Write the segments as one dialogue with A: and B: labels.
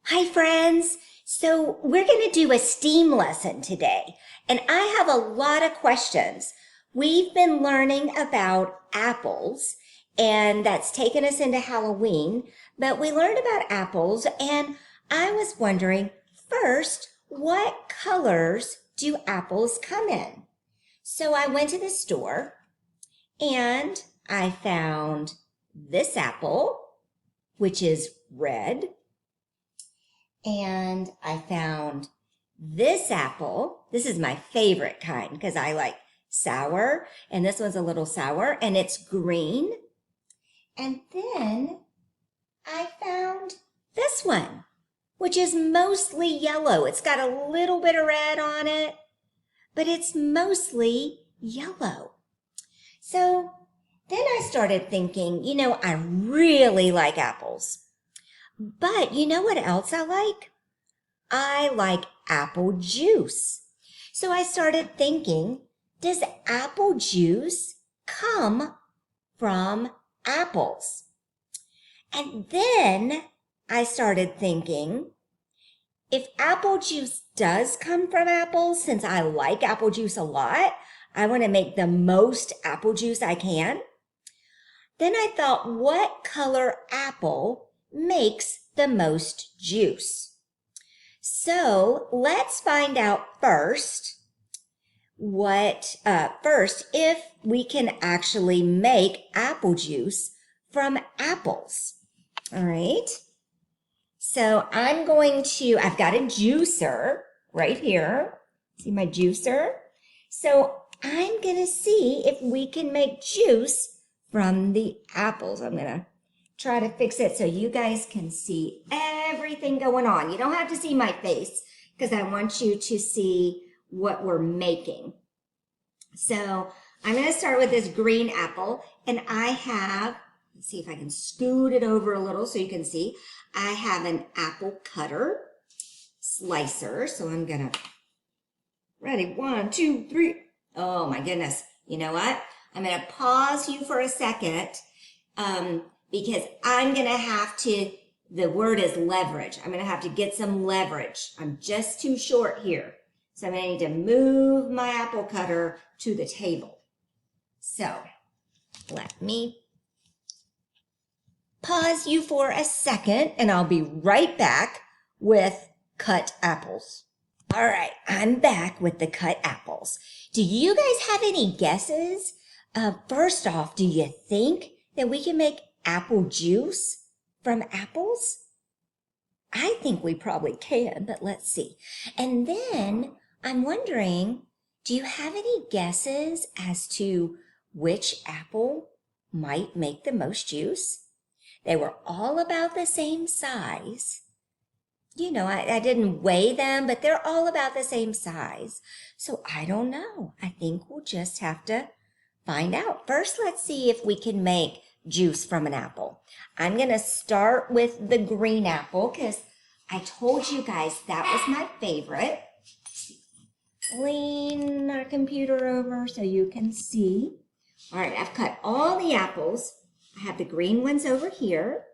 A: Hi, friends. So, we're going to do a STEAM lesson today, and I have a lot of questions. We've been learning about apples, and that's taken us into Halloween, but we learned about apples, and I was wondering first, what colors do apples come in? So, I went to the store and I found this apple, which is red. And I found this apple. This is my favorite kind because I like sour, and this one's a little sour, and it's green. And then I found this one, which is mostly yellow. It's got a little bit of red on it, but it's mostly yellow. So then I started thinking, I really like apples. But you know what else I like? I like apple juice. So I started thinking, does apple juice come from apples? And then I started thinking, if apple juice does come from apples, since I like apple juice a lot, I want to make the most apple juice I can. Then I thought, what color apple makes the most juice? So let's find out first if we can actually make apple juice from apples. All right. So I've got a juicer right here. See my juicer? So I'm going to see if we can make juice from the apples. I'm going to try to fix it so you guys can see everything going on. You don't have to see my face because I want you to see what we're making. So I'm going to start with this green apple, and let's see if I can scoot it over a little so you can see. I have an apple cutter slicer, so I'm going to, ready, 1, 2, 3. Oh my goodness. You know what? I'm going to pause you for a second because I'm going to have to, the word is leverage. I'm going to have to get some leverage. I'm just too short here. So I'm going to need to move my apple cutter to the table. So let me pause you for a second and I'll be right back with cut apples. All right, I'm back with the cut apples. Do you guys have any guesses? First off, do you think that we can make apple juice from apples? I think we probably can, but let's see. And then I'm wondering, do you have any guesses as to which apple might make the most juice? They were all about the same size. I didn't weigh them, but they're all about the same size. So I don't know. I think we'll just have to find out. First, let's see if we can make juice from an apple. I'm going to start with the green apple because I told you guys that was my favorite. Lean our computer over so you can see. All right, I've cut all the apples. I have the green ones over here.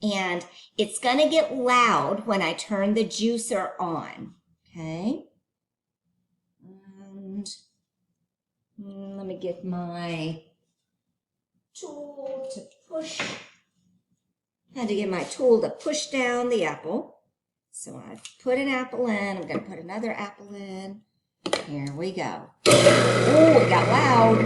A: And it's going to get loud when I turn the juicer on. Okay. And let me get my tool to push. I had to get my tool to push down the apple. So I put an apple in. I'm going to put another apple in. Here we go. Oh, it got loud.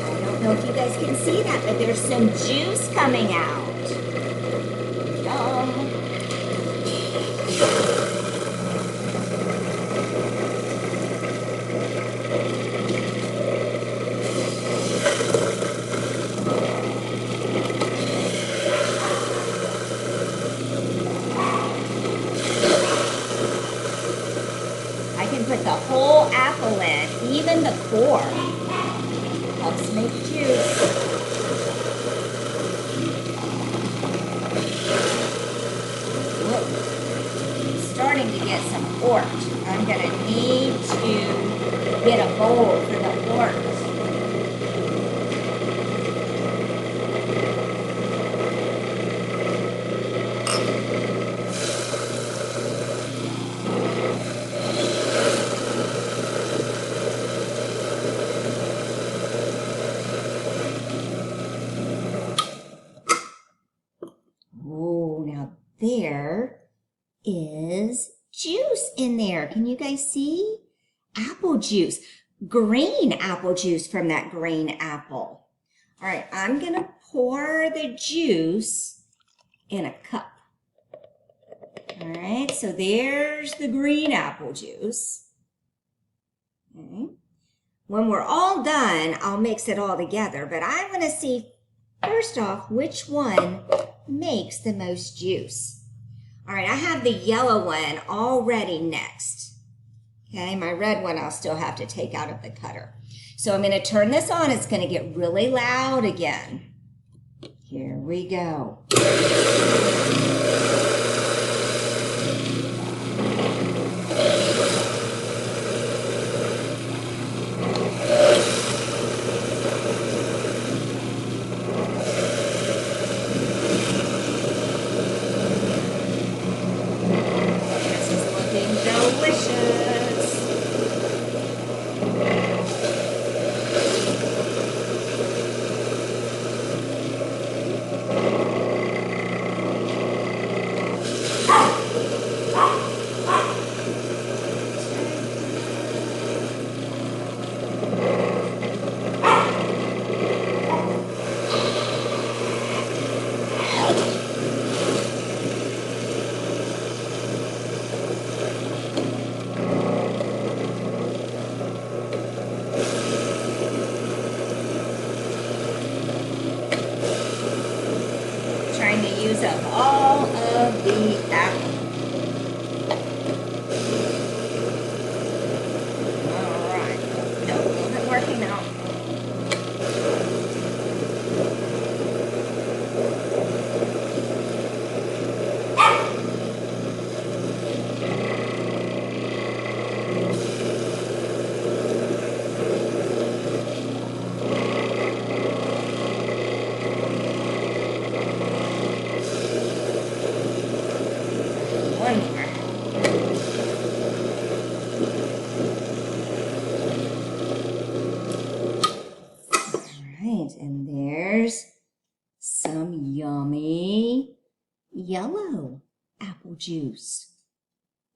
A: I don't know if you guys can see that, but there's some juice coming out. Yum. I can put the whole apple in, even the core. Helps make juice. Whoa. It's starting to get some wort. I'm going to need to get a bowl for the wort. there is juice in there. Can you guys see? Apple juice, green apple juice from that green apple. All right, I'm going to pour the juice in a cup. All right, so there's the green apple juice. Okay. When we're all done, I'll mix it all together, but I want to see first off which one makes the most juice. All right, I have the yellow one already next. Okay, my red one I'll still have to take out of the cutter. So I'm going to turn this on. It's going to get really loud again. Here we go. This is looking delicious. Trying to use up all of the apple. All right. Nope, wasn't working out. One more. All right, and there's some yummy yellow apple juice.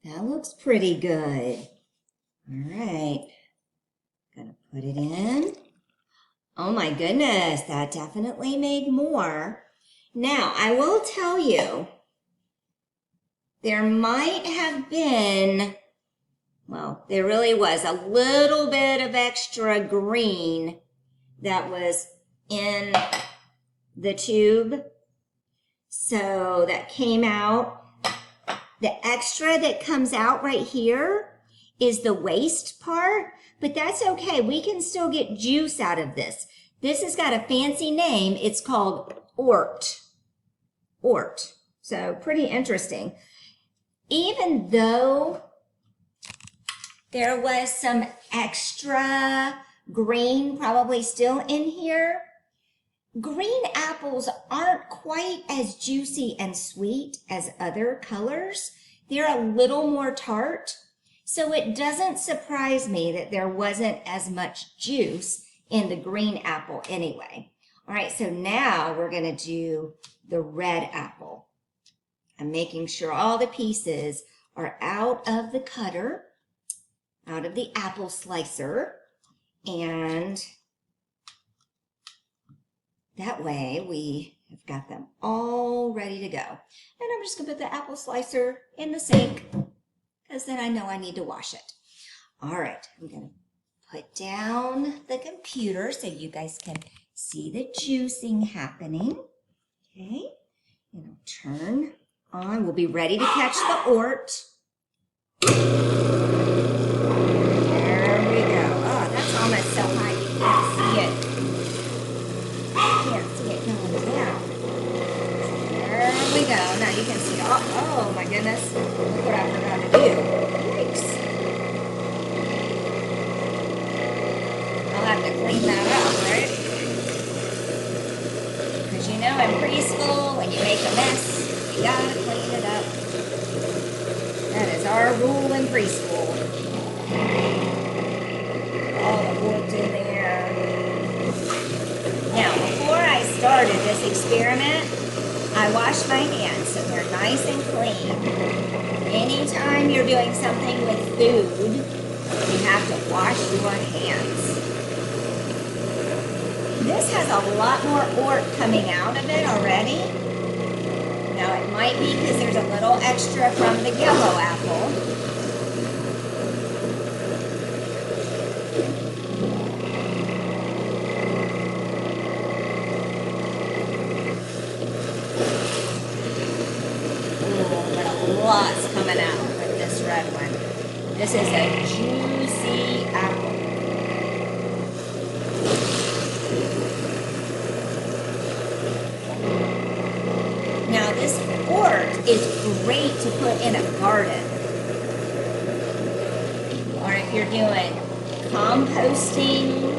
A: That looks pretty good. All right, gonna put it in. Oh my goodness, that definitely made more. Now, I will tell you, there might have been, well, there really was a little bit of extra green that was in the tube. So that came out. The extra that comes out right here is the waste part, but that's okay. We can still get juice out of this. This has got a fancy name. It's called Ort. Ort. So pretty interesting. Even though there was some extra green probably still in here, green apples aren't quite as juicy and sweet as other colors. They're a little more tart. So it doesn't surprise me that there wasn't as much juice in the green apple anyway. All right, so now we're going to do the red apple. I'm making sure all the pieces are out of the cutter, out of the apple slicer, and that way we have got them all ready to go. And I'm just going to put the apple slicer in the sink because then I know I need to wash it. All right, I'm going to put down the computer so you guys can see the juicing happening. Okay, and I'll turn on. We'll be ready to catch the Ort. There we go. Oh, that's almost so high you can't see it. You can't see it going down. There we go. Now you can see it. Oh my goodness. Look what I forgot to do. Yikes. I'll have to clean that up, right? Because you know in preschool, when you make a mess, you gotta clean it up. That is our rule in preschool. All the wood's in there. Now, before I started this experiment, I I wash my hands so they're nice and clean. Anytime you're doing something with food, you have to wash your hands. This has a lot more ork coming out of it already. Now it might be because there's a little extra from the yellow apple. Lots coming out with this red one. This is a juicy apple. Now this ork is great to put in a garden. Or if you're doing composting,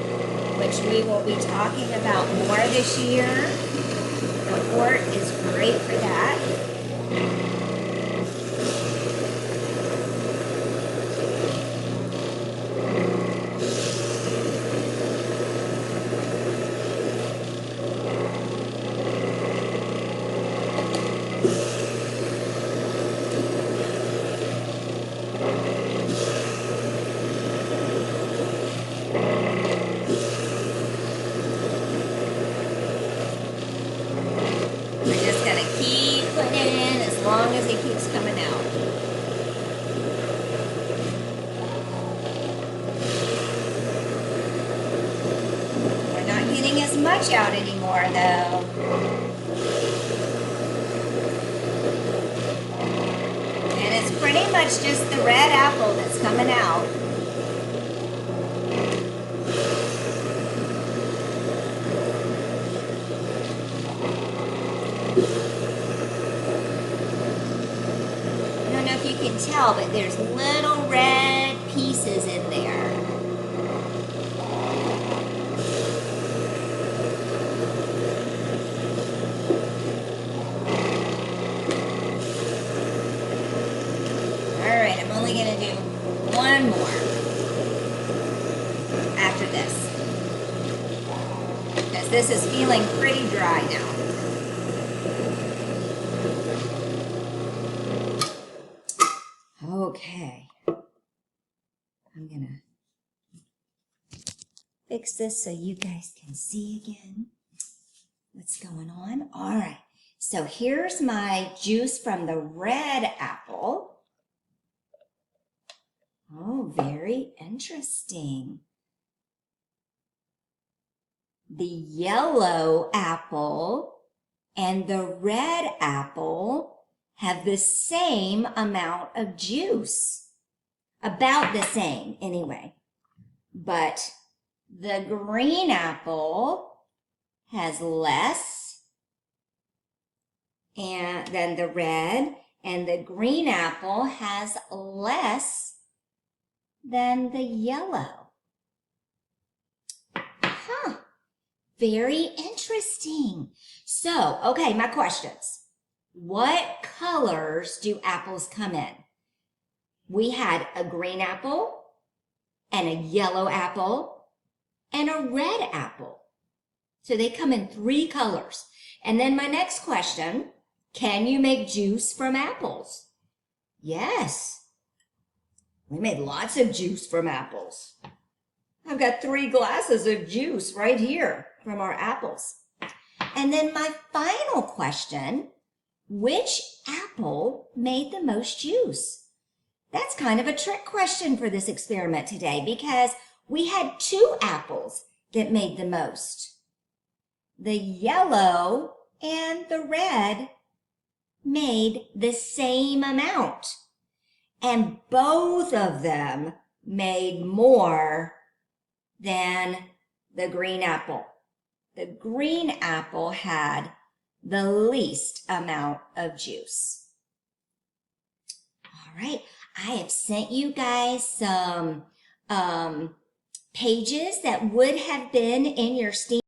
A: which we will be talking about more this year, the ork is great for that. As long as it keeps coming out. We're not getting as much out anymore though. And it's pretty much just the red apple that's coming out. You can tell, but there's little red pieces in there. All right, I'm only going to do one more after this, because this is feeling pretty dry now. Okay, I'm gonna fix this so you guys can see again what's going on. All right, so here's my juice from the red apple. Oh, very interesting. The yellow apple and the red apple have the same amount of juice. About the same, anyway. But the green apple has less than the red, and the green apple has less than the yellow. Huh. Very interesting. So, okay, my questions. What colors do apples come in? We had a green apple and a yellow apple and a red apple. So they come in 3 colors. And then my next question, can you make juice from apples? Yes. We made lots of juice from apples. I've got 3 glasses of juice right here from our apples. And then my final question, which apple made the most juice? That's kind of a trick question for this experiment today because we had 2 apples that made the most. The yellow and the red made the same amount, and both of them made more than the green apple. The green apple had the least amount of juice. All right, I have sent you guys some pages that would have been in your STEAM